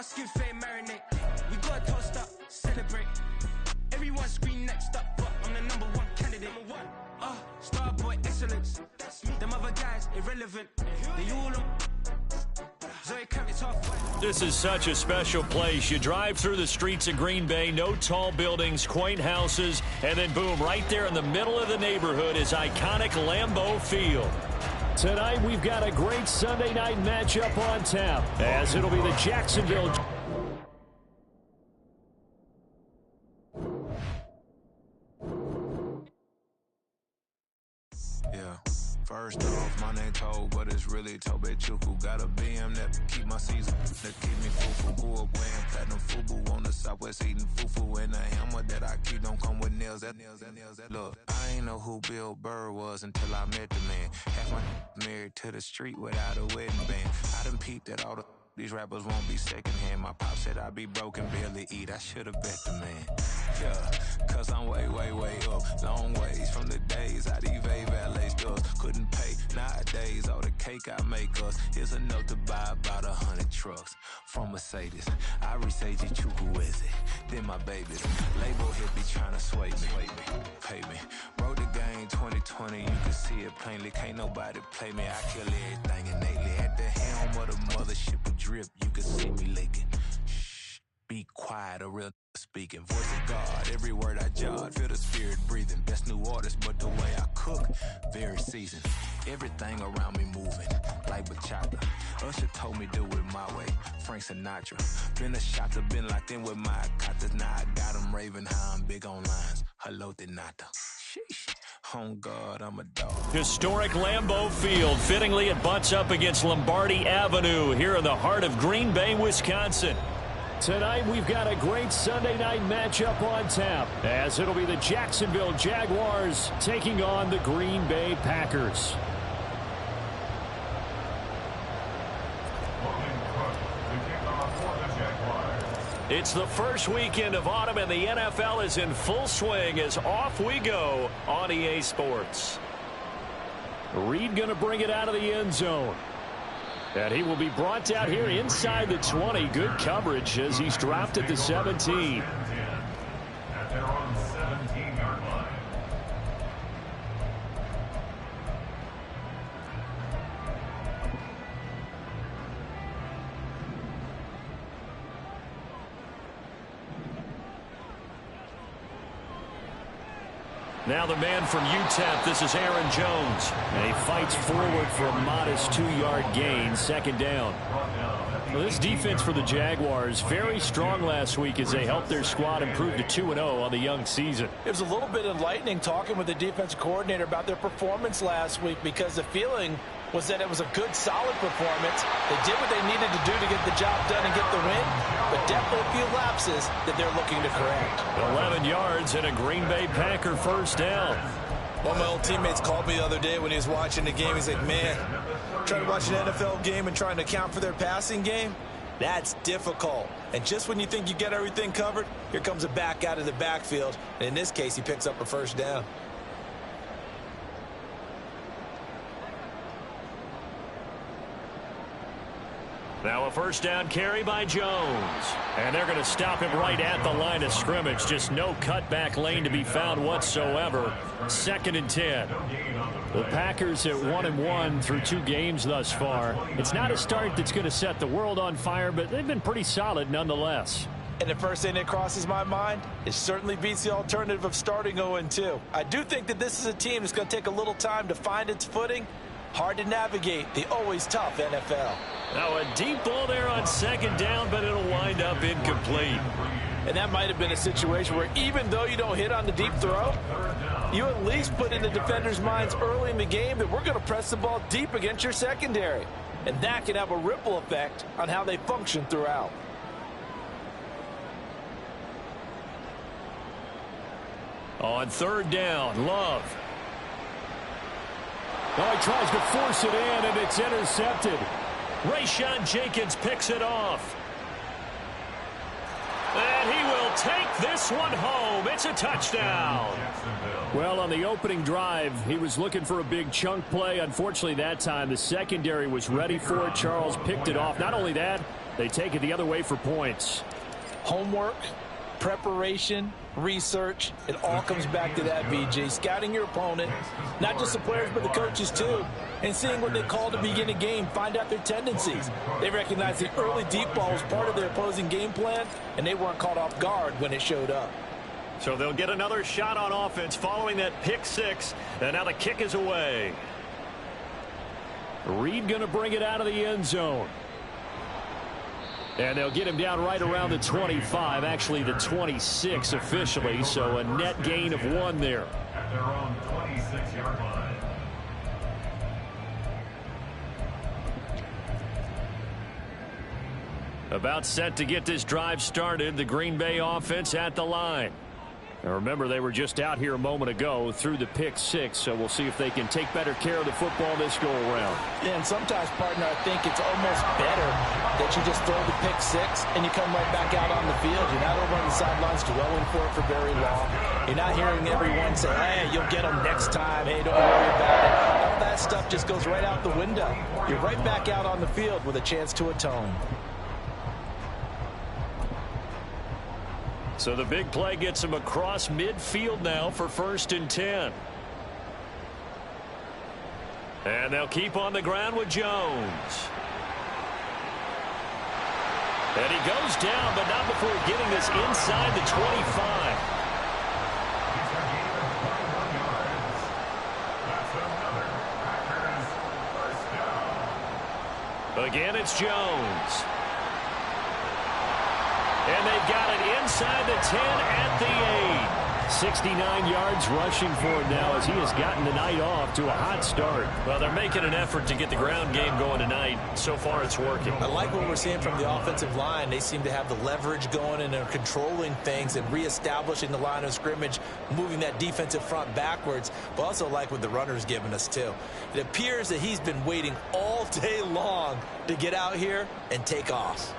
skin fade marinate. We got toast up, celebrate. Everyone scream next up, but I'm the number one candidate. Starboy excellence. Them other guys irrelevant. They all on. This is such a special place. You drive through the streets of Green Bay, no tall buildings, quaint houses, and then boom, right there in the middle of the neighborhood is iconic Lambeau Field. Tonight we've got a great Sunday night matchup on tap, as it'll be the Jacksonville. First off, my name Toe, but it's really Tobe Chuku. Got a BM that keep my season, that keep me fufu. Grew up wearing platinum fubu on the Southwest eating fufu. And the hammer that I keep don't come with nails. Look, I ain't know who Bill Burr was until I met the man. Half my married to the street without a wedding band. I done peeped at all these rappers won't be secondhand. My pop said I'd be broken, barely eat. I should've bet the man. Yeah, cause I'm way up. Long ways from the days I these valet stores couldn't pay. Nowadays, all the cake I make us is enough to buy about 100 trucks from Mercedes. I resage it, Chukwueze, then my babies. Label here be trying to sway me, pay me. Wrote the game 2020, you can see it plainly. Can't nobody play me. I kill everything innately. At the helm of the mothership with drip, you can see me leaking. Shh, be quiet, a real speaking. Voice of God, every word I jot. Feel the spirit breathing. Best new artist, but the way I cook, very seasoned. Everything around me moving, like bachata. Usher told me do it my way, Frank Sinatra. Been a shotter, been locked in with my katas. Now I got them raving how I'm big on lines. Hello, Denata. Sheesh. On God, I'm a dog. Historic Lambeau Field. Fittingly, it butts up against Lombardi Avenue here in the heart of Green Bay, Wisconsin. Tonight we've got a great Sunday night matchup on tap, as it'll be the Jacksonville Jaguars taking on the Green Bay Packers. It's the first weekend of autumn, and the NFL is in full swing as off we go on EA Sports. Reed going to bring it out of the end zone. And he will be brought out here inside the 20. Good coverage as he's dropped at the 17. At their own 17-yard line. Now the man from UTEP, this is Aaron Jones. And he fights forward for a modest 2-yard gain, second down. Well, this defense for the Jaguars, very strong last week as they helped their squad improve to 2-0 on the young season. It was a little bit enlightening talking with the defensive coordinator about their performance last week, because the feeling was that it was a good, solid performance. They did what they needed to do to get the job done and get the win, but definitely a few lapses that they're looking to correct. 11 yards and a Green Bay Packer first down. One of my old teammates called me the other day when he was watching the game. He's like, man, trying to watch an NFL game and trying to account for their passing game, that's difficult. And just when you think you get everything covered, here comes a back out of the backfield. And in this case, he picks up a first down. Now a first down carry by Jones. And they're going to stop him right at the line of scrimmage. Just no cutback lane to be found whatsoever. 2nd and 10. The Packers at 1-1 through 2 games thus far. It's not a start that's going to set the world on fire, but they've been pretty solid nonetheless. And the first thing that crosses my mind, it certainly beats the alternative of starting 0-2. I do think that this is a team that's going to take a little time to find its footing. Hard to navigate the always tough NFL. Now a deep ball there on 2nd down, but it'll wind up incomplete. And that might have been a situation where even though you don't hit on the deep throw, you at least put in the defenders' minds early in the game that we're going to press the ball deep against your secondary. And that can have a ripple effect on how they function throughout. On 3rd down, Love. Oh, he tries to force it in, and it's intercepted. Rayshawn Jenkins picks it off. And he will take this one home. It's a touchdown. Well, on the opening drive, he was looking for a big chunk play. Unfortunately, that time, the secondary was ready for it. Charles picked it off. Not only that, They take it the other way for points. Homework, preparation, research, it all comes back to that, BJ. Scouting your opponent, not just the players but the coaches too, and seeing what they call to begin a game, find out their tendencies. They recognize the early deep ball was part of their opposing game plan, and they weren't caught off guard when it showed up. So they'll get another shot on offense following that pick six, and now the kick is away. Reed going to bring it out of the end zone. And they'll get him down right around the 25, actually the 26 officially, so a net gain of 1 there. At their own 26-yard line. About set to get this drive started, the Green Bay offense at the line. Now remember, they were just out here a moment ago through the pick six, so we'll see if they can take better care of the football this go-around. Yeah, and sometimes, partner, I think it's almost better that you just throw the pick six and you come right back out on the field. You're not over on the sidelines dwelling for it for very long. You're not hearing everyone say, hey, you'll get them next time. Hey, don't worry about it. All that stuff just goes right out the window. You're right back out on the field with a chance to atone. So the big play gets him across midfield now for 1st and 10. And they'll keep on the ground with Jones. And he goes down, but not before getting this inside the 25. Again, it's Jones. And they've got it inside the 10 at the 8. 69 yards rushing for him now as he has gotten the night off to a hot start. Well, they're making an effort to get the ground game going tonight. So far, it's working. I like what we're seeing from the offensive line. They seem to have the leverage going, and they're controlling things and reestablishing the line of scrimmage, moving that defensive front backwards, but also like what the runner's giving us, too. It appears that he's been waiting all day long to get out here and take off.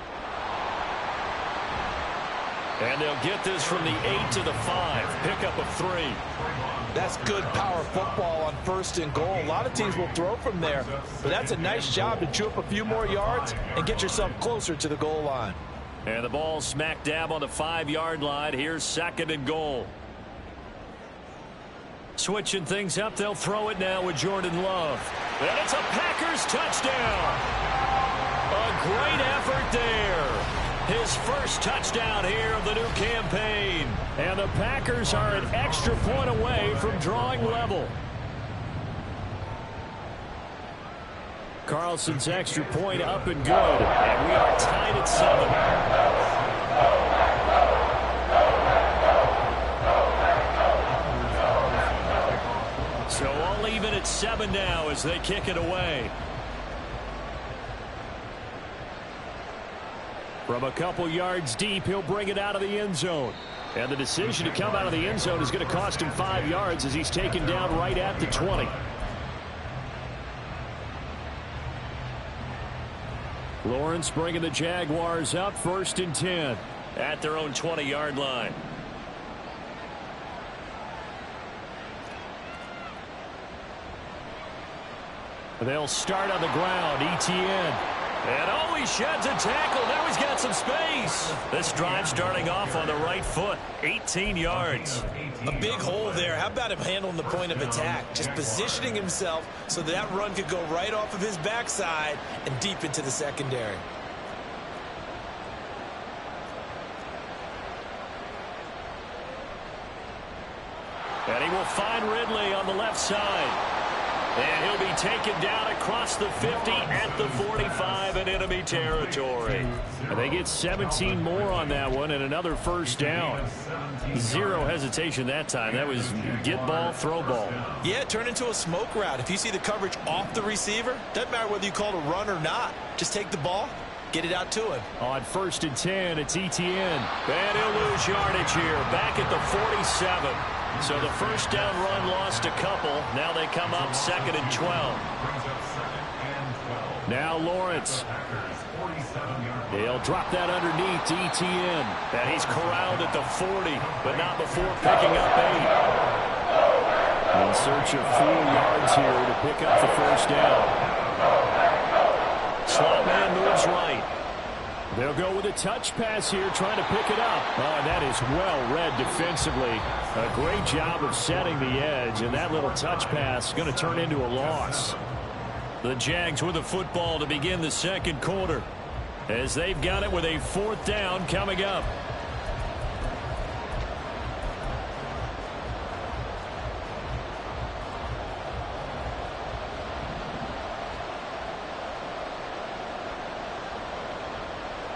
And they'll get this from the 8 to the 5. Pickup of 3. That's good power football on 1st and goal. A lot of teams will throw from there, but that's a nice job to chew up a few more yards and get yourself closer to the goal line. And the ball smack dab on the 5-yard line. Here's 2nd and goal. Switching things up, they'll throw it now with Jordan Love. And it's a Packers touchdown. A great effort there. His first touchdown here of the new campaign. And the Packers are an extra point away from drawing level. Carlson's extra point up and good. And we are tied at 7. So all even at 7 now as they kick it away. From a couple yards deep, he'll bring it out of the end zone. And the decision to come out of the end zone is going to cost him 5 yards as he's taken down right at the 20. Lawrence bringing the Jaguars up 1st and 10. At their own 20-yard line. They'll start on the ground. Etienne. And oh, he sheds a tackle. Now he's got some space. This drive starting off on the right foot. 18 yards. A big hole there. How about him handling the point of attack? Just positioning himself so that run could go right off of his backside and deep into the secondary. And he will find Ridley on the left side. And he'll be taken down across the 50 at the 45 in enemy territory. And they get 17 more on that one and another first down. Zero hesitation that time. That was get ball, throw ball. Yeah, turn into a smoke route. If you see the coverage off the receiver, doesn't matter whether you call it a run or not. Just take the ball, get it out to him. On 1st and 10, it's Etienne. And he'll lose yardage here. Back at the 47. So the first down run lost a couple. Now they come up 2nd and 12. Now Lawrence. He'll drop that underneath to Etienne. And he's corralled at the 40, but not before picking up 8. In search of 4 yards here to pick up the first down. Slot man moves right. They'll go with a touch pass here, trying to pick it up. Oh, and that is well read defensively. A great job of setting the edge, and that little touch pass is going to turn into a loss. The Jags with the football to begin the second quarter, as they've got it with a 4th down coming up.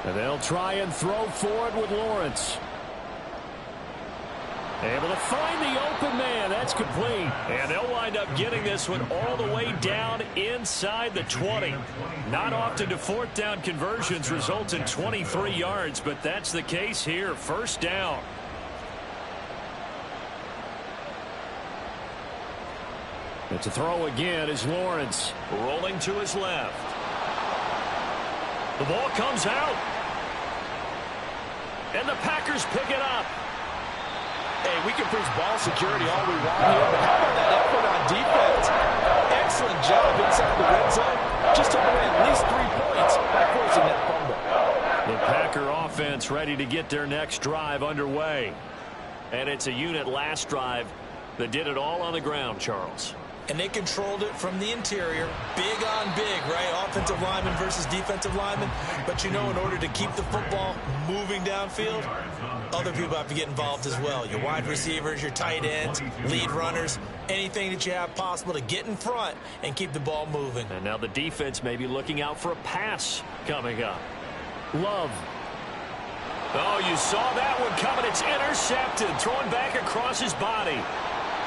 And they'll try and throw forward with Lawrence. Able to find the open man. That's complete. And they'll wind up getting this one all the way down inside the 20. Not often do 4th down conversions result in 23 yards, but that's the case here. 1st down. And to throw again is Lawrence. Rolling to his left. The ball comes out. And the Packers pick it up. Hey, we can preach ball security all we want here, but how about that effort on defense? Excellent job inside the red zone. Just took away at least 3 points by forcing that fumble. The Packer offense ready to get their next drive underway. And it's a unit last drive that did it all on the ground, Charles. And they controlled it from the interior. Big on big, right? Offensive lineman versus defensive lineman. But you know, in order to keep the football moving downfield, other people have to get involved as well. Your wide receivers, your tight ends, lead runners, anything that you have possible to get in front and keep the ball moving. And now the defense may be looking out for a pass coming up. Love. Oh, you saw that one coming. It's intercepted. Thrown back across his body.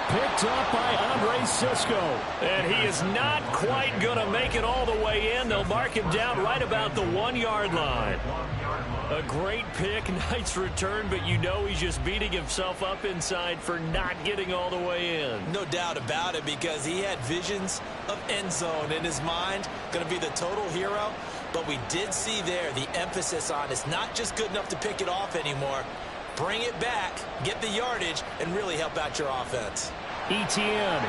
Picked up by Andre Cisco. And he is not quite going to make it all the way in. They'll mark him down right about the 1-yard line. A great pick, nice return, but you know he's just beating himself up inside for not getting all the way in. No doubt about it, because he had visions of end zone in his mind. Going to be the total hero. But we did see there the emphasis on it's not just good enough to pick it off anymore. Bring it back, get the yardage, and really help out your offense. Etienne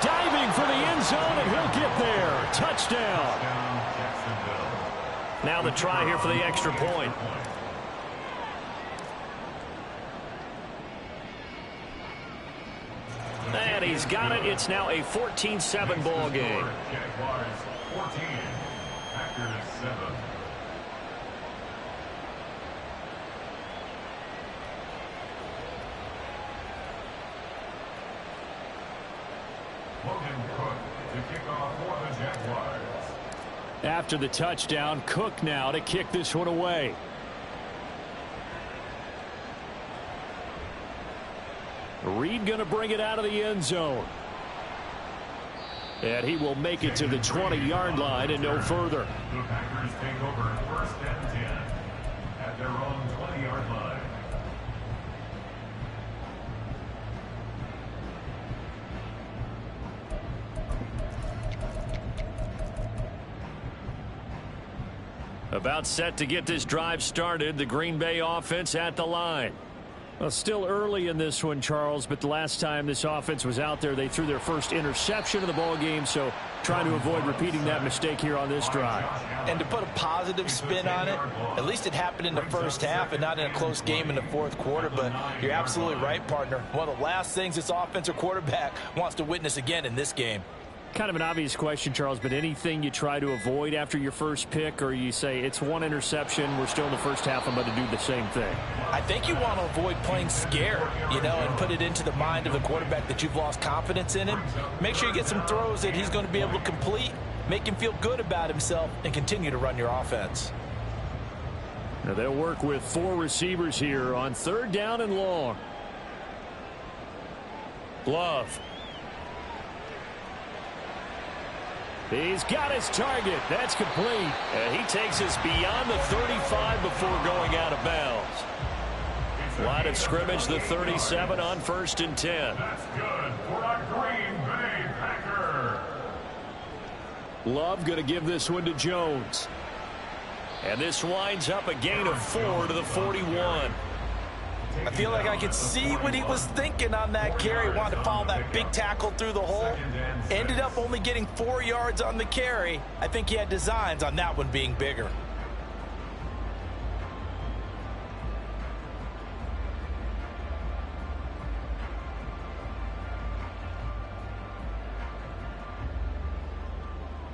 diving for the end zone, and he'll get there. Touchdown. Now the try here for the extra point. And he's got it. It's now a 14-7 ball game. Jaguars 14, Packers 7. Logan Cook to kick off for the Jaguars. After the touchdown, Cook now to kick this one away. Reed going to bring it out of the end zone. And he will make it to the 20-yard line and no further. The Packers take over 1st and 10 at their own 20-yard line. About set to get this drive started. The Green Bay offense at the line. Well, still early in this one, Charles, but the last time this offense was out there, they threw their first interception of the ball game, so trying to avoid repeating that mistake here on this drive. And to put a positive spin on it, at least it happened in the first half and not in a close game in the 4th quarter, but you're absolutely right, partner. One of the last things this offensive quarterback wants to witness again in this game. Kind of an obvious question, Charles, but anything you try to avoid after your first pick, or you say it's one interception, we're still in the first half, I'm going to do the same thing? I think you want to avoid playing scared, you know, and put it into the mind of the quarterback that you've lost confidence in him. Make sure you get some throws that he's going to be able to complete, make him feel good about himself, and continue to run your offense. Now they'll work with 4 receivers here on 3rd down and long. Love. He's got his target. That's complete. And he takes us beyond the 35 before going out of bounds. Line of scrimmage, the 37 on 1st and 10. That's good for a Green Bay Packer. Love going to give this one to Jones. And this winds up a gain of 4 to the 41. I feel like I could see what he was thinking on that carry. Wanted to follow that big tackle through the hole. Ended up only getting 4 yards on the carry. I think he had designs on that one being bigger.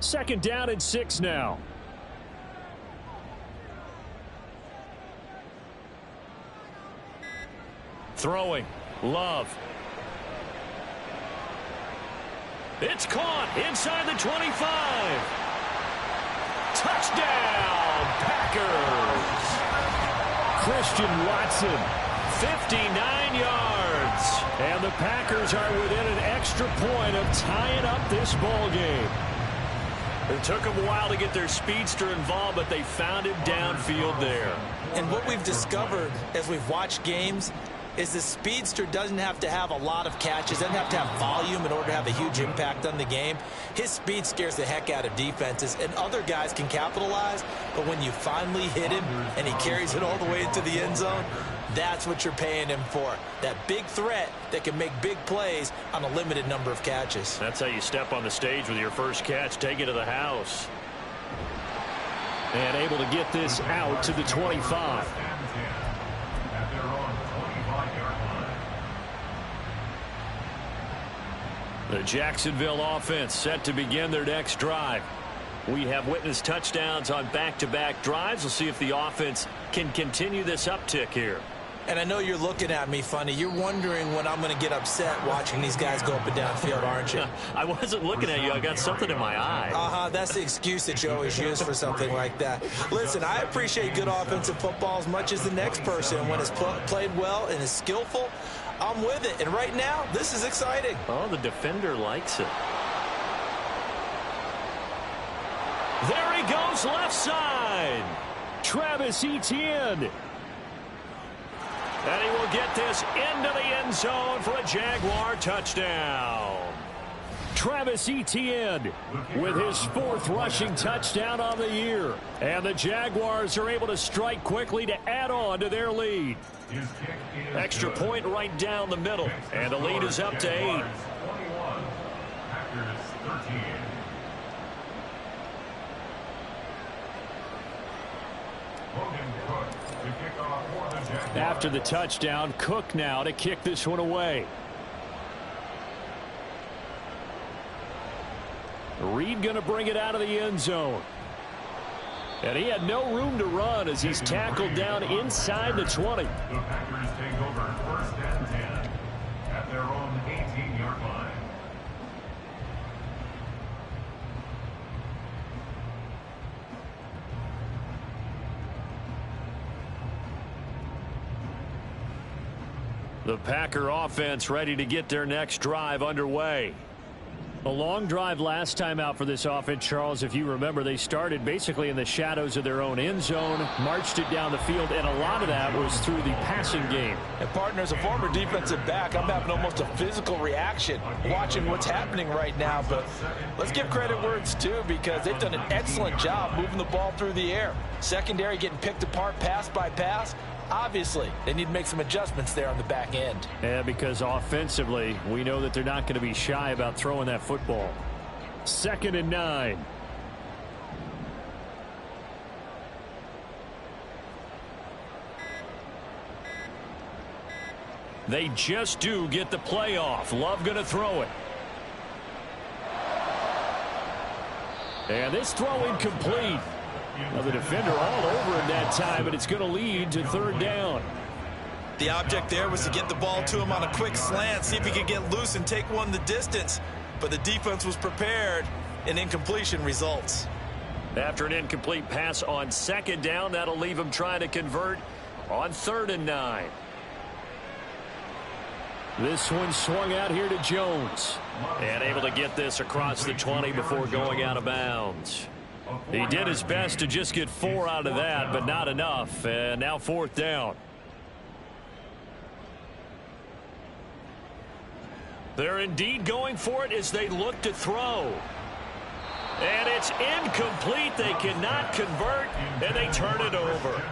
Second down and 6 now. Throwing. Love. It's caught inside the 25. Touchdown, Packers. Christian Watson, 59 yards. And the Packers are within an extra point of tying up this ball game. It took them a while to get their speedster involved, but they found him downfield there. And what we've discovered as we've watched games is the speedster doesn't have to have a lot of catches, doesn't have to have volume in order to have a huge impact on the game. His speed scares the heck out of defenses, and other guys can capitalize, but when you finally hit him and he carries it all the way into the end zone, that's what you're paying him for. That big threat that can make big plays on a limited number of catches. That's how you step on the stage with your first catch. Take it to the house. And able to get this out to the 25. The Jacksonville offense set to begin their next drive. We have witnessed touchdowns on back-to-back drives. We'll see if the offense can continue this uptick here. And I know you're looking at me funny. You're wondering when I'm going to get upset watching these guys go up and down field, aren't you? I wasn't looking at you. I got something in my eye. That's the excuse that you always use for something like that. Listen, I appreciate good offensive football as much as the next person. When it's played well and is skillful, I'm with it. And right now, this is exciting. Oh, the defender likes it. There he goes, left side. Travis Etienne. And he will get this into the end zone for a Jaguar touchdown. Travis Etienne with his 4th rushing touchdown on the year. And the Jaguars are able to strike quickly to add on to their lead. Extra point right down the middle. And the lead is up to 8. After the touchdown, Cook now to kick this one away. Reed going to bring it out of the end zone. And he had no room to run as he's tackled down inside the 20. The Packers take over 1st and 10 at their own 18-yard line. The Packer offense ready to get their next drive underway. A long drive last time out for this offense, Charles. If you remember, they started basically in the shadows of their own end zone, marched it down the field, and a lot of that was through the passing game. And, partner, as a former defensive back, I'm having almost a physical reaction watching what's happening right now. But let's give credit where it's due, because they've done an excellent job moving the ball through the air. Secondary getting picked apart pass by pass. Obviously, they need to make some adjustments there on the back end. Yeah, because offensively, we know that they're not going to be shy about throwing that football. 2nd and 9. They just do get the play off. Love going to throw it. And this throw incomplete. Now the defender all over him that time, but it's going to lead to 3rd down. The object there was to get the ball to him on a quick slant, see if he could get loose and take one the distance. But the defense was prepared, and incompletion results. After an incomplete pass on 2nd down, that'll leave him trying to convert on 3rd and 9. This one swung out here to Jones. And able to get this across the 20 before going out of bounds. He did his best to just get 4 out of that, but not enough. And now 4th down. They're indeed going for it as they look to throw. And it's incomplete. They cannot convert, and they turn it over.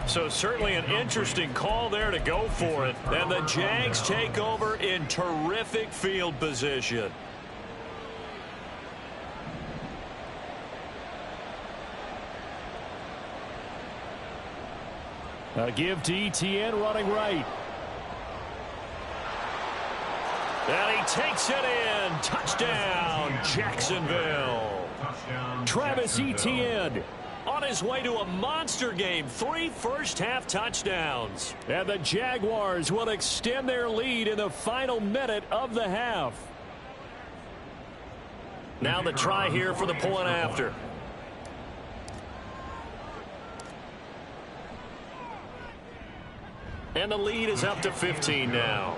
So certainly an interesting call there to go for it. And the Jags take over in terrific field position. A give to Etienne running right. And he takes it in. Touchdown, Jacksonville. Travis Etienne on his way to a monster game. 3 first-half touchdowns. And the Jaguars will extend their lead in the final minute of the half. Now the try here for the point after. And the lead is up to 15 now.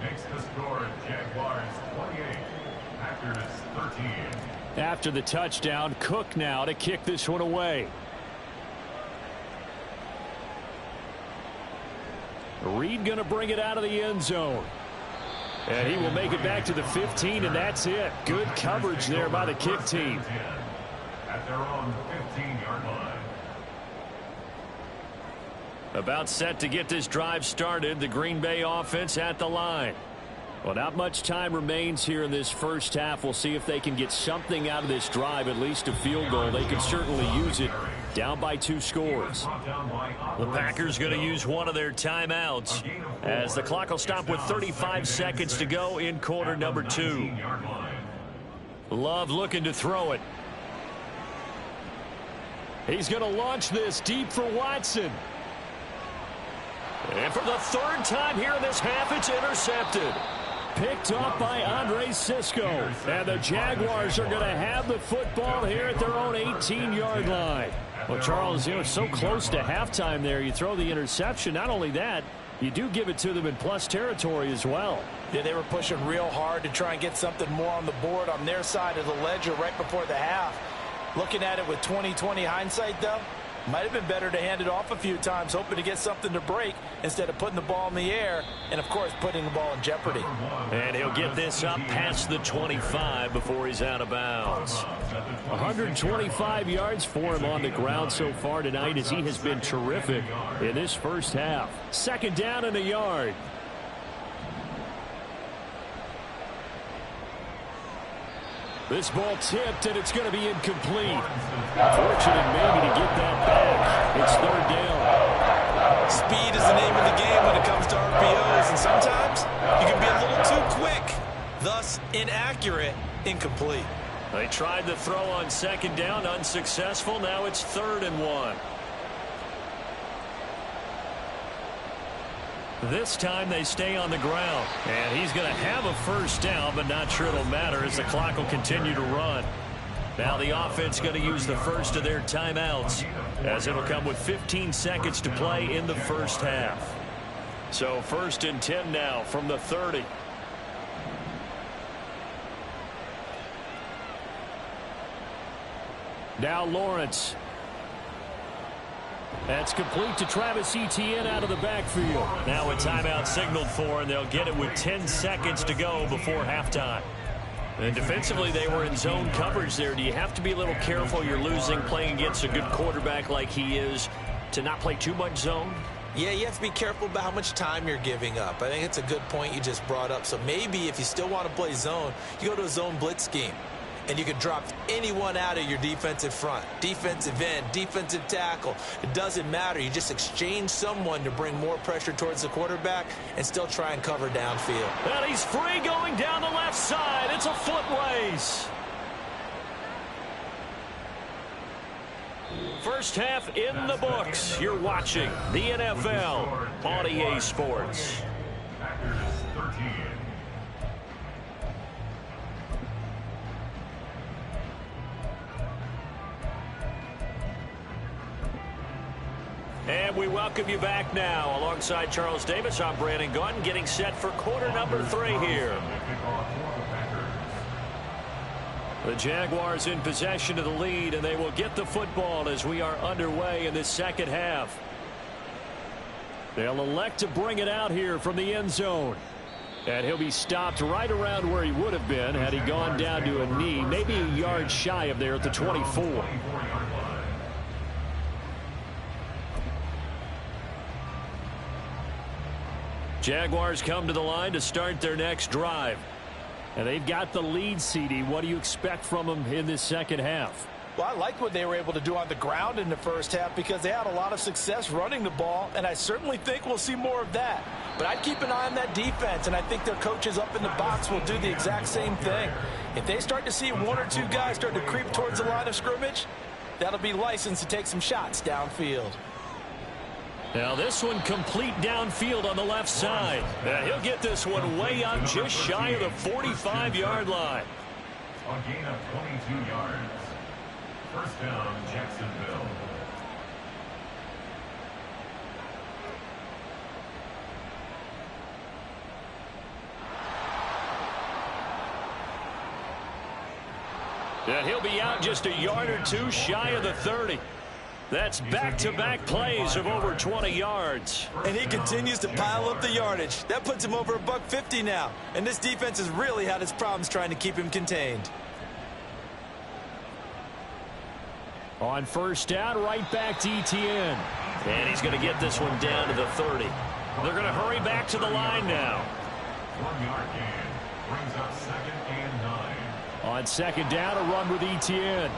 Makes the score Jaguars 28, Packers 13. After the touchdown, Cook now to kick this one away. Reed going to bring it out of the end zone. And he will make it back to the 15, and that's it. Good coverage there by the kick team. At their own 15-yard line. About set to get this drive started. The Green Bay offense at the line. Well, not much time remains here in this first half. We'll see if they can get something out of this drive, at least a field goal. They can certainly use it. Down by 2 scores. The Packers going to use one of their timeouts as the clock will stop with 35 seconds to go in quarter number 2. Love looking to throw it. He's going to launch this deep for Watson. And for the 3rd time here in this half, it's intercepted. Picked up by Andre Cisco. And the Jaguars are going to have the football here at their own 18-yard line. Well, Charles, so close to halftime there. You throw the interception. Not only that, you do give it to them in plus territory as well. Yeah, they were pushing real hard to try and get something more on the board on their side of the ledger right before the half. Looking at it with 20/20 hindsight, though, might have been better to hand it off a few times, hoping to get something to break instead of putting the ball in the air and, of course, putting the ball in jeopardy. And he'll get this up past the 25 before he's out of bounds. 125 yards for him on the ground so far tonight as he has been terrific in this first half. 2nd down and a yard. This ball tipped, and it's going to be incomplete. Fortunate maybe to get that back. It's 3rd down. Speed is the name of the game when it comes to RPOs, and sometimes you can be a little too quick, thus inaccurate, incomplete. They tried the throw on 2nd down, unsuccessful. Now it's 3rd and 1. This time they stay on the ground. And he's going to have a 1st down, but not sure it'll matter as the clock will continue to run. Now the offense going to use the first of their timeouts as it'll come with 15 seconds to play in the first half. So 1st and 10 now from the 30. Now Lawrence. That's complete to Travis Etienne out of the backfield. Now a timeout signaled for, and they'll get it with 10 seconds to go before halftime. And defensively, they were in zone coverage there. Do you have to be a little careful? You're losing, playing against a good quarterback like he is, to not play too much zone? Yeah, you have to be careful about how much time you're giving up. I think it's a good point you just brought up. So maybe if you still want to play zone, you go to a zone blitz scheme. And you can drop anyone out of your defensive front. Defensive end, defensive tackle. It doesn't matter. You just exchange someone to bring more pressure towards the quarterback and still try and cover downfield. And he's free going down the left side. It's a foot race. First half in the books. You're watching the NFL on EA Sports. Packers 13. And we welcome you back now. Alongside Charles Davis, I'm Brandon Gaudin, getting set for quarter number 3 here. The Jaguars in possession of the lead, and they will get the football as we are underway in this second half. They'll elect to bring it out here from the end zone. And he'll be stopped right around where he would have been had he gone down to a knee, maybe a yard shy of there at the 24. Jaguars come to the line to start their next drive. And they've got the lead, CD. What do you expect from them in this second half? Well, I like what they were able to do on the ground in the first half because they had a lot of success running the ball, and I certainly think we'll see more of that. But I'd keep an eye on that defense, and I think their coaches up in the box will do the exact same thing. If they start to see one or two guys start to creep towards the line of scrimmage, that'll be licensed to take some shots downfield. Now this one complete downfield on the left side. Now he'll get this one way up just shy of the 45-yard line. A gain of 22 yards. First down, Jacksonville. And he'll be out just a yard or two shy of the 30. That's back-to-back plays of over 20 yards. And he continues to pile up the yardage. That puts him over $150 now. And this defense has really had its problems trying to keep him contained. On first down, right back to Etienne. And he's going to get this one down to the 30. They're going to hurry back to the line now. 1 yard gain brings up 2nd and 9. On second down, a run with Etienne.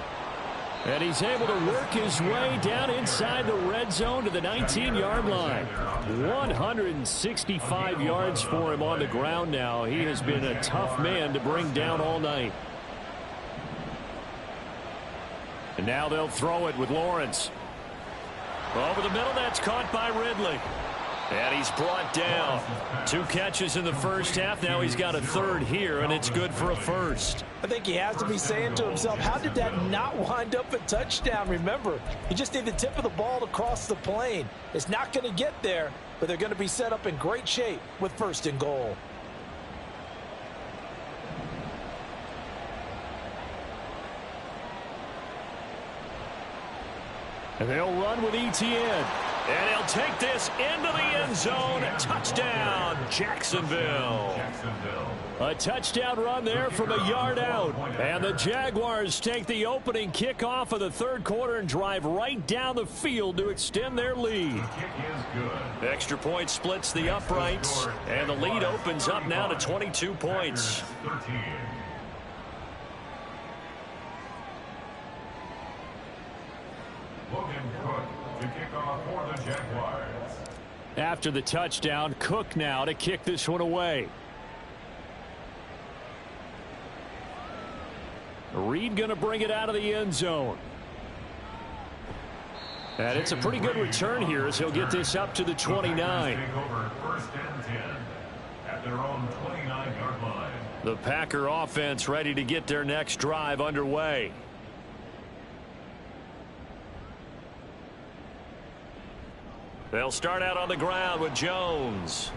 And he's able to work his way down inside the red zone to the 19-yard line. 165 yards for him on the ground now. He has been a tough man to bring down all night. And now they'll throw it with Lawrence. Over the middle, that's caught by Ridley. And he's brought down. 2 catches in the first half. Now he's got a third here, and it's good for a first. I think he has to be saying to himself, how did that not wind up a touchdown? Remember, you just need the tip of the ball to cross the plane. It's not going to get there, but they're going to be set up in great shape with 1st and goal. And they'll run with Etienne. And he'll take this into the end zone. Touchdown, Jacksonville. A touchdown run there from a yard out. And the Jaguars take the opening kickoff of the third quarter and drive right down the field to extend their lead. Extra point splits the uprights. And the lead opens up now to 22 points. Logan Cook to kick off for the Jaguars. After the touchdown, Cook now to kick this one away. Reed going to bring it out of the end zone. And it's a pretty good return here as he'll get this up to the 29. Take over 1st and 10 at their own 29-yard line. The Packer offense ready to get their next drive underway. They'll start out on the ground with Jones.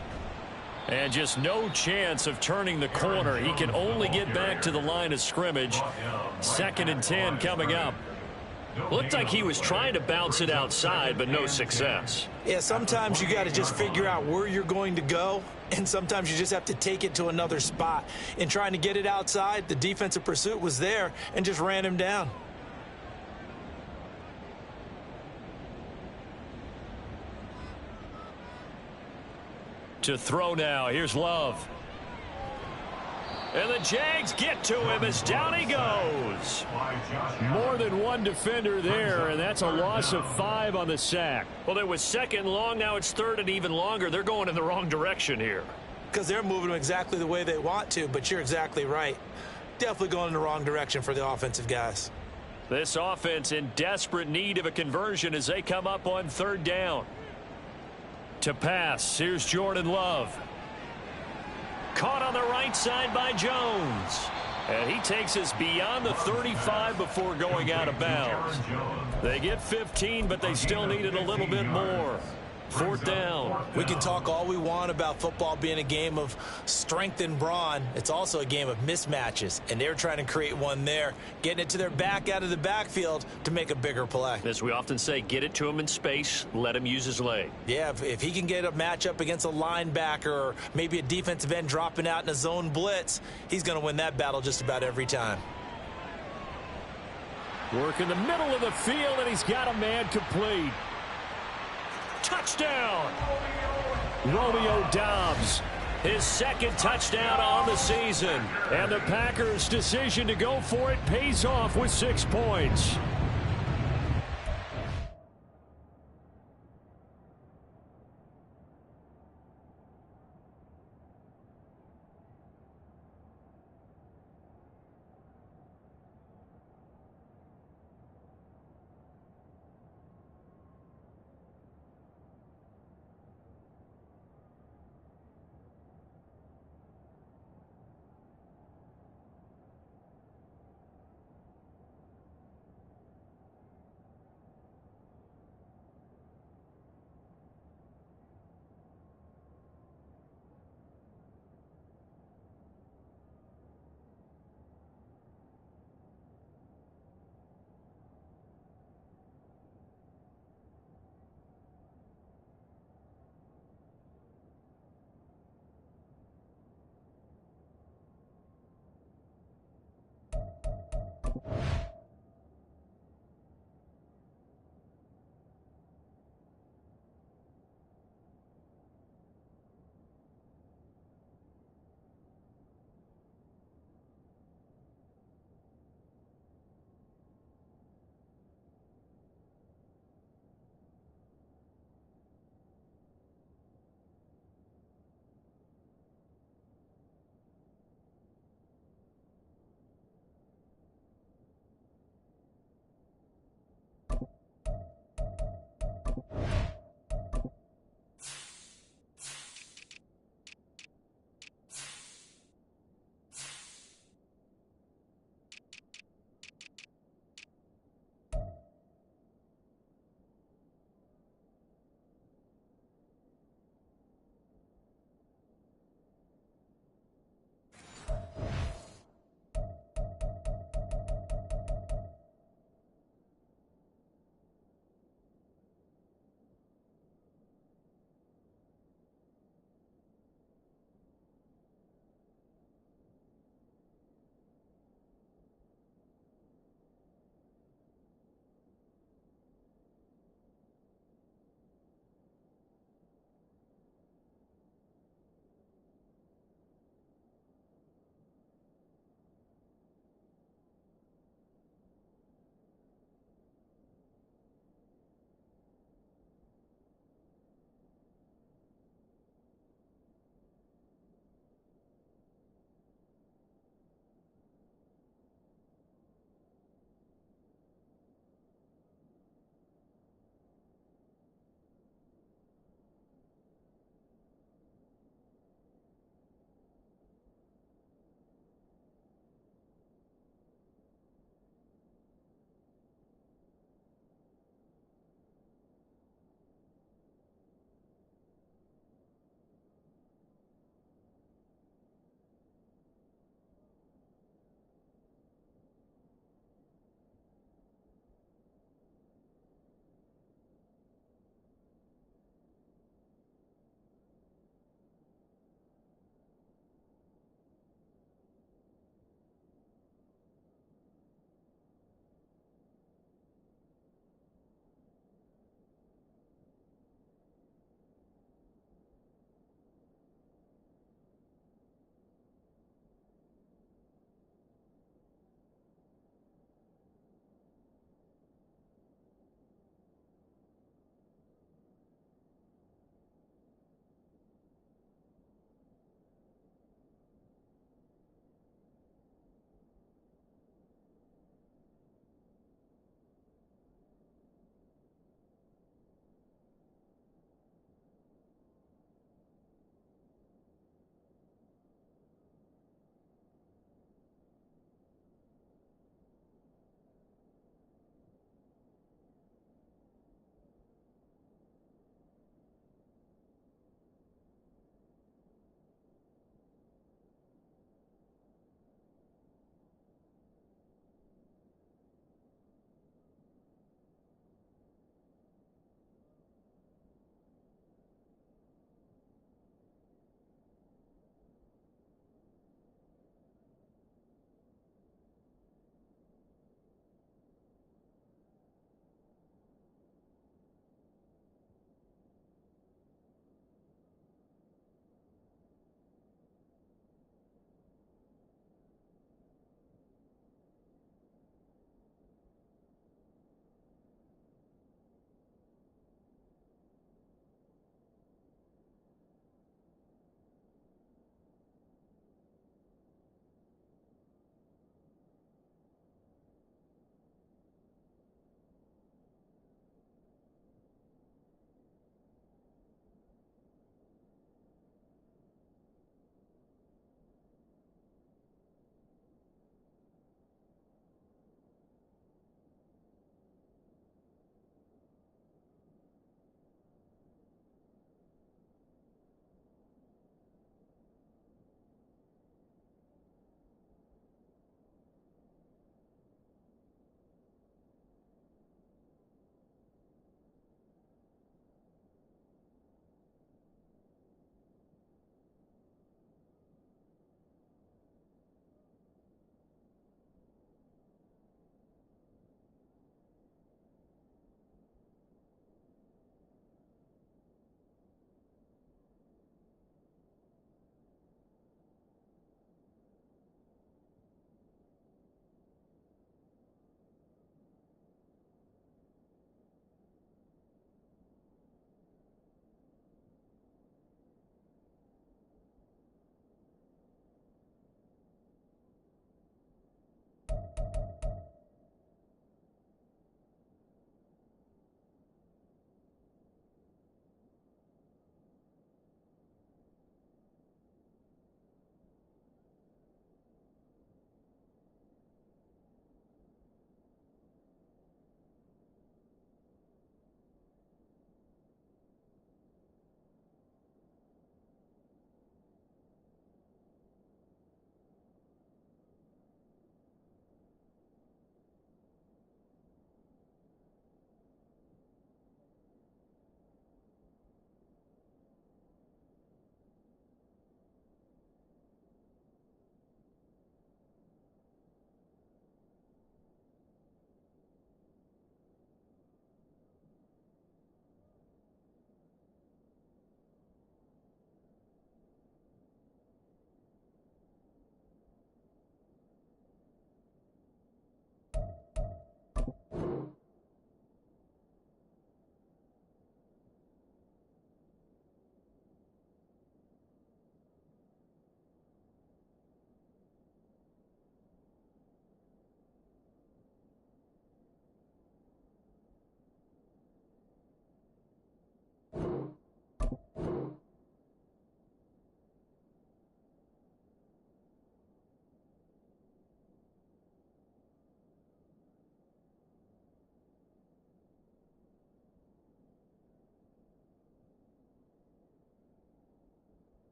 And just no chance of turning the corner. He can only get back to the line of scrimmage. 2nd and 10 coming up. Looked like he was trying to bounce it outside, but no success. Yeah, sometimes you got to just figure out where you're going to go, and sometimes you just have to take it to another spot. In trying to get it outside, the defensive pursuit was there and just ran him down. To throw now. Here's Love. And the Jags get to him as down he goes. More than one defender there, and that's a loss of 5 on the sack. Well, it was 2nd and long. Now it's 3rd and even longer. They're going in the wrong direction here. Because they're moving them exactly the way they want to, but you're exactly right. Definitely going in the wrong direction for the offensive guys. This offense in desperate need of a conversion as they come up on 3rd down. To pass, here's Jordan Love. Caught on the right side by Jones. And he takes us beyond the 35 before going out of bounds. They get 15, but they still needed a little bit more. 4th down. We can talk all we want about football being a game of strength and brawn. It's also a game of mismatches, and they're trying to create one there, getting it to their back out of the backfield to make a bigger play. As we often say, get it to him in space, let him use his leg. Yeah, if he can get a matchup against a linebacker or maybe a defensive end dropping out in a zone blitz, he's going to win that battle just about every time. Work in the middle of the field, and he's got a man complete. Touchdown! Romeo Doubs, his 2nd touchdown on the season. And the Packers' decision to go for it pays off with 6 points.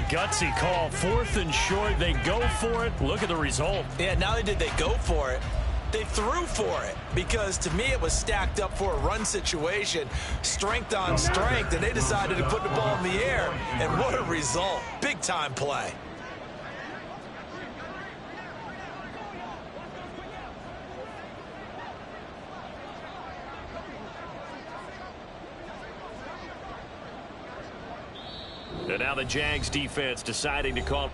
gutsy call. 4th and short. They go for it. Look at the result. Yeah, not only did they go for it, they threw for it, because to me it was stacked up for a run situation, strength on strength, and they decided to put the ball in the air, and what a result. Big-time play. And now the Jags defense deciding to call.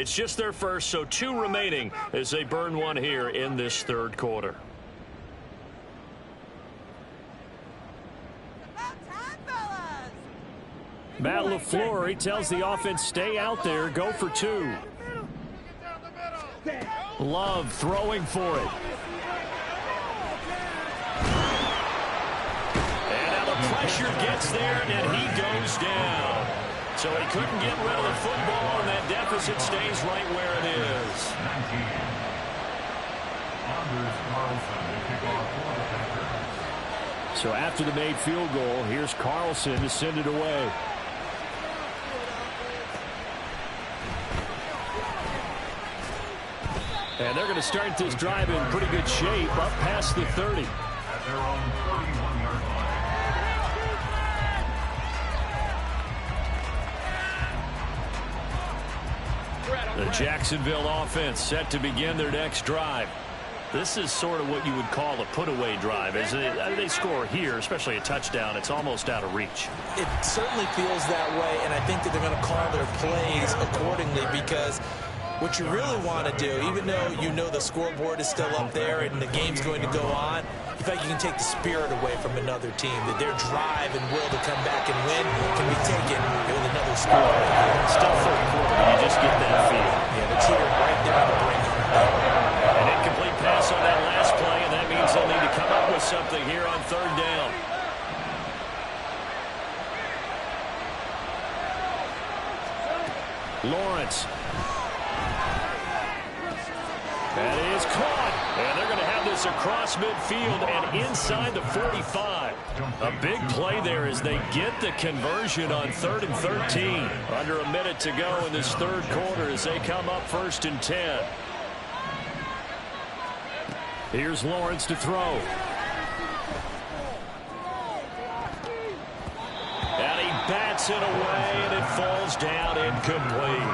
It's just their first, so 2 remaining as they burn one here in this third quarter. Matt LaFleur, he tells the offense, stay out there, go for 2. Love throwing for it. And now the pressure gets there, and he goes down. So he couldn't get rid of the football, and that deficit stays right where it is. 19. Anders Carlson to kick off for the Packers. So after the made field goal, here's Carlson to send it away. And they're going to start this drive in pretty good shape, up past the 30. At their own 31-yard line. The Jacksonville offense set to begin their next drive. This is sort of what you would call a put-away drive. As they score here, especially a touchdown, it's almost out of reach. It certainly feels that way, and I think that they're going to call their plays accordingly, because what you really want to do, even though you know the scoreboard is still up there and the game's going to go on, in fact, you can take the spirit away from another team, that their drive and will to come back and win can be taken with another score. Still third quarter, you just get that feel. Yeah, the cheater right there on the brink. An incomplete pass on that last play, and that means they'll need to come up with something here on third down. Lawrence. That is caught, and they're going to have this across midfield and inside the 45. A big play there as they get the conversion on 3rd and 13. Under a minute to go in this third quarter as they come up 1st and 10. Here's Lawrence to throw. And he bats it away, and it falls down incomplete.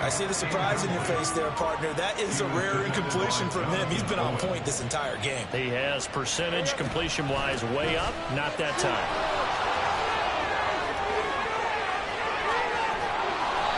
I see the surprise in your face there, partner. That is a rare incompletion from him. He's been on point this entire game. He has percentage completion-wise way up, not that time.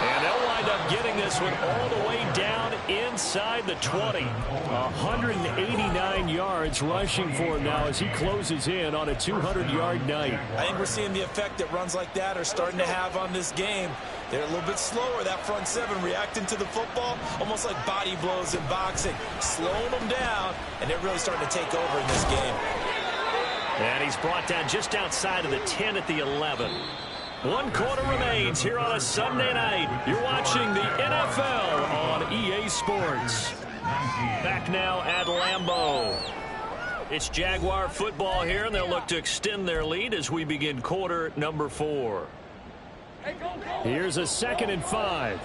And they'll wind up getting this one all the way down inside the 20. 189 yards rushing for him now as he closes in on a 200-yard night. I think we're seeing the effect that runs like that are starting to have on this game. They're a little bit slower, that front seven, reacting to the football, almost like body blows in boxing, slowing them down, and they're really starting to take over in this game. And he's brought down just outside of the 10 at the 11. 1 quarter remains here on a Sunday night. You're watching the NFL on EA Sports. Back now at Lambeau. It's Jaguar football here, and they'll look to extend their lead as we begin quarter number 4. Here's a 2nd and 5.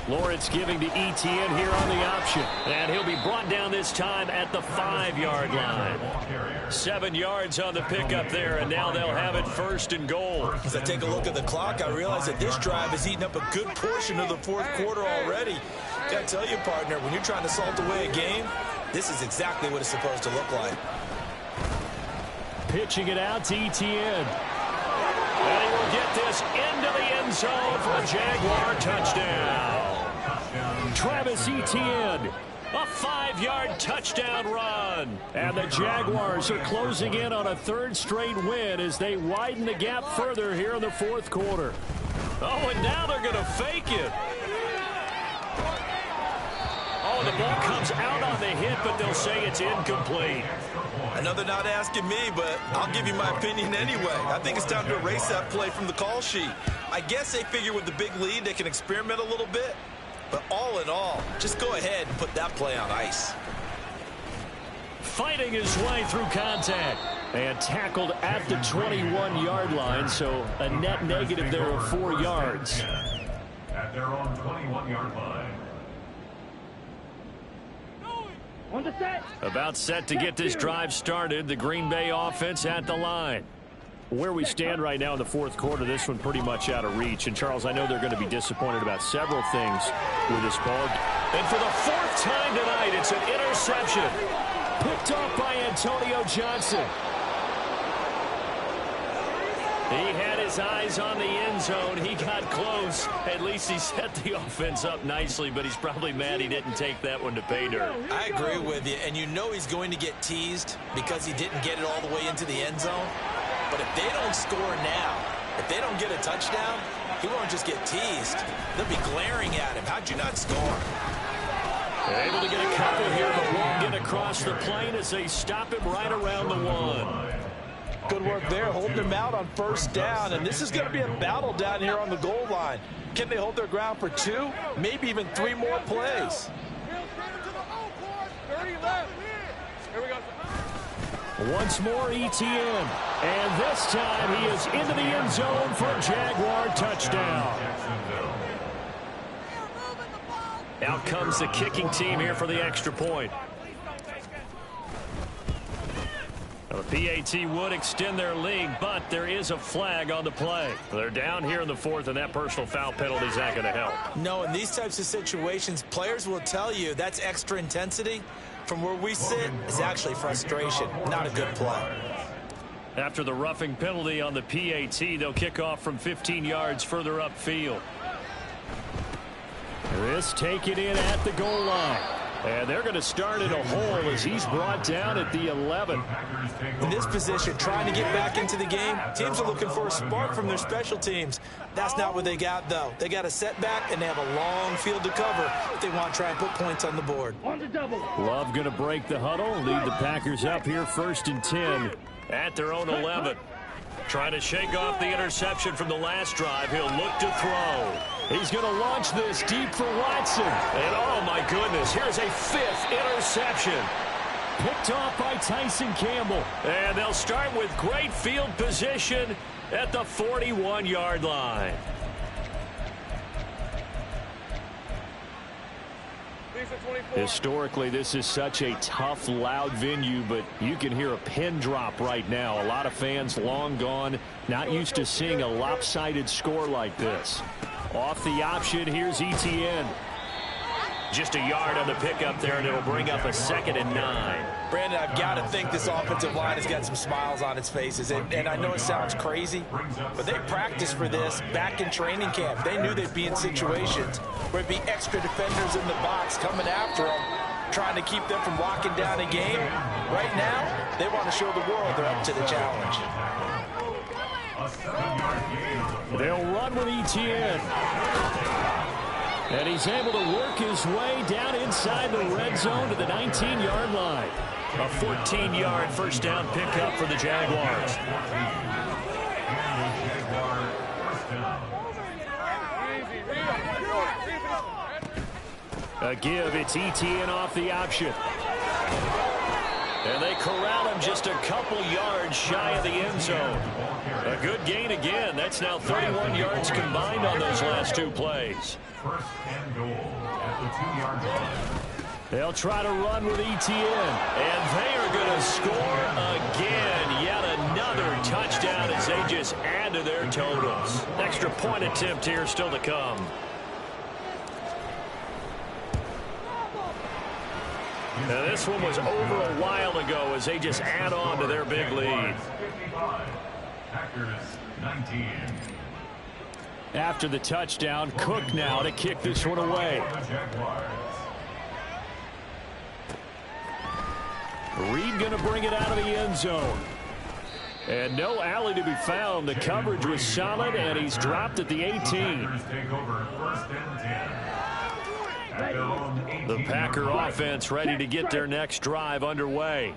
Lawrence giving to Etienne here on the option. And he'll be brought down this time at the 5-yard line. 7 yards on the pickup there, and now they'll have it 1st and goal. As I take a look at the clock, I realize that this drive has eaten up a good portion of the 4th quarter already. Gotta tell you, partner, when you're trying to salt away a game, this is exactly what it's supposed to look like. Pitching it out to Etienne. And he will get this into the end zone for a Jaguar touchdown. Travis Etienne, a 5-yard touchdown run. And the Jaguars are closing in on a 3rd straight win as they widen the gap further here in the 4th quarter. Oh, and now they're going to fake it. Oh, the ball comes out on the hit, but they'll say it's incomplete. I know they're not asking me, but I'll give you my opinion anyway. I think it's time to erase that play from the call sheet. I guess they figure with the big lead they can experiment a little bit. But all in all, just go ahead and put that play on ice. Fighting his way through contact. And tackled at the 21-yard line, so a net negative there of 4 yards. At their own 21-yard line. About set to get this drive started. The Green Bay offense at the line. Where we stand right now in the 4th quarter, this one pretty much out of reach. And, Charles, I know they're going to be disappointed about several things with this ball. And for the 4th time tonight, it's an interception. Picked off by Antonio Johnson. He had his eyes on the end zone. He got close. At least he set the offense up nicely, but he's probably mad he didn't take that one to pay dirt. I agree with you, and you know he's going to get teased because he didn't get it all the way into the end zone. But if they don't score now, if they don't get a touchdown, he won't just get teased. They'll be glaring at him. How'd you not score? They're able to get a couple here, but won't get across the plane as they stop him right around the 1. Good work there, holding him out on first down, and this is going to be a battle down here on the goal line. Can they hold their ground for 2, maybe even 3 more plays? Once more, ETN, and this time he is into the end zone for a Jaguar touchdown. Out comes the kicking team here for the extra point. The PAT would extend their lead, but there is a flag on the play. They're down here in the 4th, and that personal foul penalty is not going to help. No, in these types of situations, players will tell you that's extra intensity. From where we sit, it's actually frustration, not a good play. After the roughing penalty on the PAT, they'll kick off from 15 yards further upfield. This taken in at the goal line. And they're going to start in a hole as he's brought down at the 11. In this position, trying to get back into the game, teams are looking for a spark from their special teams. That's not what they got, though. They got a setback, and they have a long field to cover if they want to try and put points on the board. Love going to break the huddle, lead the Packers up here 1st and 10 at their own 11. Trying to shake off the interception from the last drive. He'll look to throw. He's going to launch this deep for Watson. And oh my goodness, here's a 5th interception. Picked off by Tyson Campbell. And they'll start with great field position at the 41-yard line. Historically, this is such a tough, loud venue, but you can hear a pin drop right now. A lot of fans long gone, not used to seeing a lopsided score like this. Off the option, here's ETN. Just a yard on the pickup there, and it'll bring up a 2nd and 9. Brandon, I've got to think this offensive line has got some smiles on its faces. And I know it sounds crazy, but they practiced for this back in training camp. They knew they'd be in situations where it'd be extra defenders in the box coming after them, trying to keep them from locking down a game. Right now, they want to show the world they're up to the challenge. They'll run with ETN. And he's able to work his way down inside the red zone to the 19-yard line. A 14-yard first down pickup for the Jaguars. A give, it's ETN off the option. And they corral him just a couple yards shy of the end zone. A good gain again. That's now 31 yards combined on those last 2 plays. 1st and goal at the 2-yard line. They'll try to run with ETN. And they are going to score again. Yet another touchdown as they just add to their totals. Extra point attempt here still to come. Now this one was over a while ago as they just add on to their big lead. 55. Packers 19. After the touchdown, Cook now to kick this one away. Reed going to bring it out of the end zone. And no alley to be found. The coverage was solid, and he's dropped at the 18. The Packer offense ready to get their next drive underway.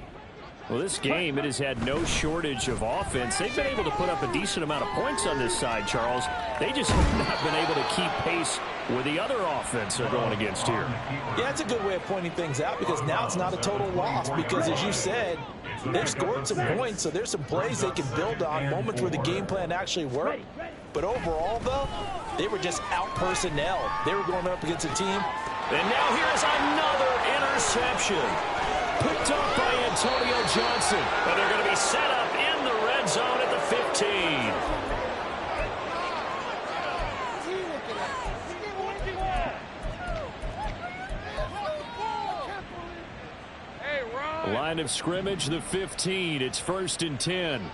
Well, this game, it has had no shortage of offense. They've been able to put up a decent amount of points on this side, Charles. They just have not been able to keep pace with the other offense they're going against here. Yeah, that's a good way of pointing things out because now it's not a total loss because, as you said, they've scored some points, so there's some plays they can build on, moments where the game plan actually worked. But overall, though, they were just out-personnel. They were going up against a team. And now here's another interception. Picked up by Antonio Johnson. And they're going to be set up in the red zone at the 15. Line of scrimmage, the 15. It's 1st and 10.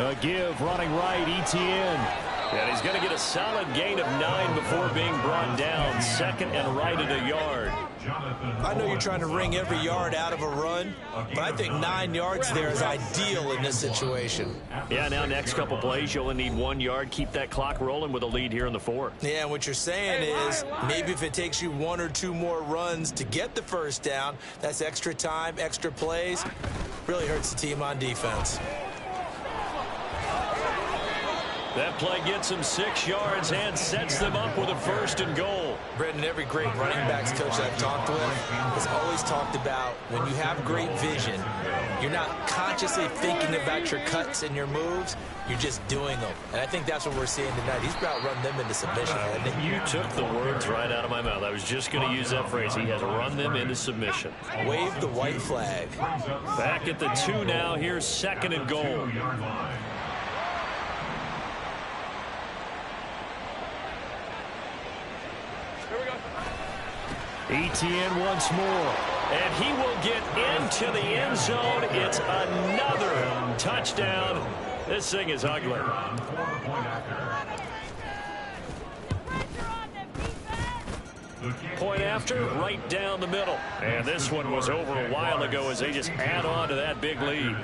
A give running right, Etienne. And he's going to get a solid gain of 9 before being brought down. Second and right at a yard. I know you're trying to wring every yard out of a run, but I think 9 yards there is ideal in this situation. Yeah, now next couple plays, you'll only need 1 yard. Keep that clock rolling with a lead here in the fourth. Yeah, what you're saying is maybe if it takes you 1 or 2 more runs to get the first down, that's extra time, extra plays. Really hurts the team on defense. That play gets him 6 yards and sets them up with a 1st and goal. Brendan, every great running backs coach I've talked with has always talked about when you have great vision, you're not consciously thinking about your cuts and your moves, you're just doing them. And I think that's what we're seeing tonight. He's about run them into submission. You took the words right out of my mouth. I was just going to use that phrase. He has run them into submission. Wave the white flag. Back at the 2 now. Here's 2nd and goal. Etienne once more. And he will get into the end zone. It's another touchdown. This thing is ugly. Point after, right down the middle. And this one was over a while ago as they just add on to that big lead.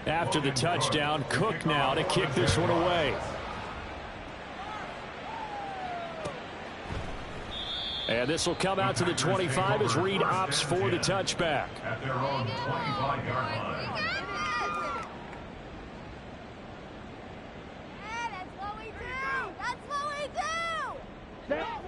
After the touchdown, Cook now to kick this one away. And this will come out to the 25 as Reed opts for the touchback. At their own 25-yard line.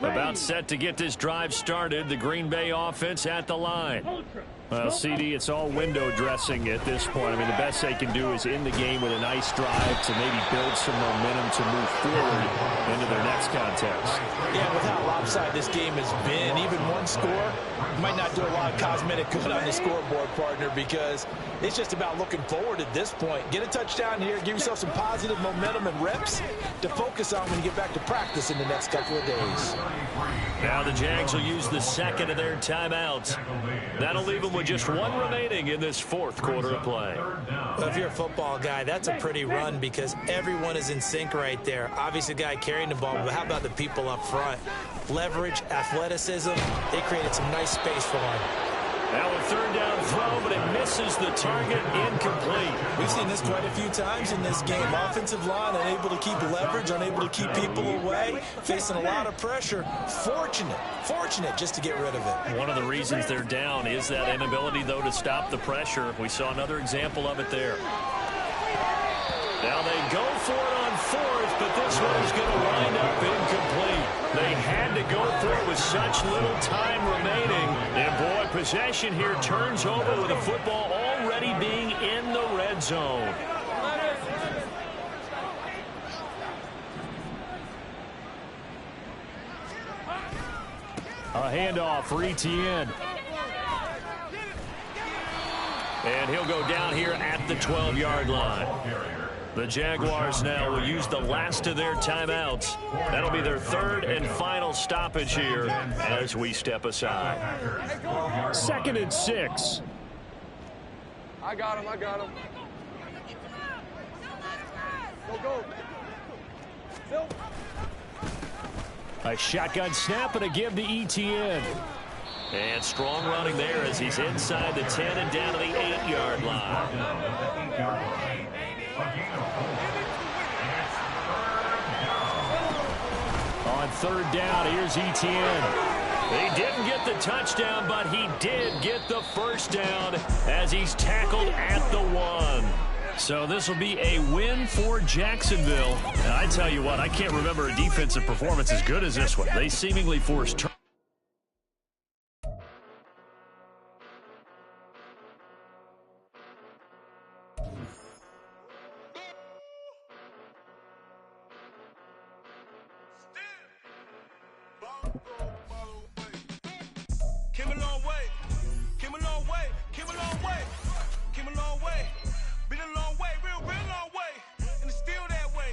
About set to get this drive started. The Green Bay offense at the line. Well, CD, it's all window dressing at this point. I mean, the best they can do is in the game with a nice drive to maybe build some momentum to move forward into their next contest. Yeah, with how lopsided this game has been, even one score might not do a lot of cosmetic good on the scoreboard, partner, because it's just about looking forward at this point. Get a touchdown here, give yourself some positive momentum and reps to focus on when you get back to practice in the next couple of days. Now the Jags will use the 2nd of their timeouts. That'll leave them with just 1 remaining in this 4th quarter of play. Well, if you're a football guy, that's a pretty run because everyone is in sync right there. Obviously, the guy carrying the ball, but how about the people up front? Leverage, athleticism, they created some nice space for him. Now a 3rd down throw, but it misses the target, incomplete. We've seen this quite a few times in this game. Offensive line unable to keep leverage, unable to keep people away, facing a lot of pressure. Fortunate just to get rid of it. One of the reasons they're down is that inability, though, to stop the pressure. We saw another example of it there. Now they go for it on 4th, but this one is going to wind up incomplete. They had to go for it with such little time remaining. And, boy, possession here turns over with the football already being in the red zone. A handoff for Etienne. And he'll go down here at the 12-yard line. The Jaguars now will use the last of their timeouts. That'll be their 3rd and final stoppage here as we step aside. 2nd and 6. I got him. Go. Phil. A shotgun snap and a give to Etienne. And strong running there as he's inside the 10 and down to the 8-yard line. On 3rd down, here's Etienne. He didn't get the touchdown, but he did get the 1st down as he's tackled at the 1. So this will be a win for Jacksonville. And I tell you what, I can't remember a defensive performance as good as this one. They seemingly forced Came a long way.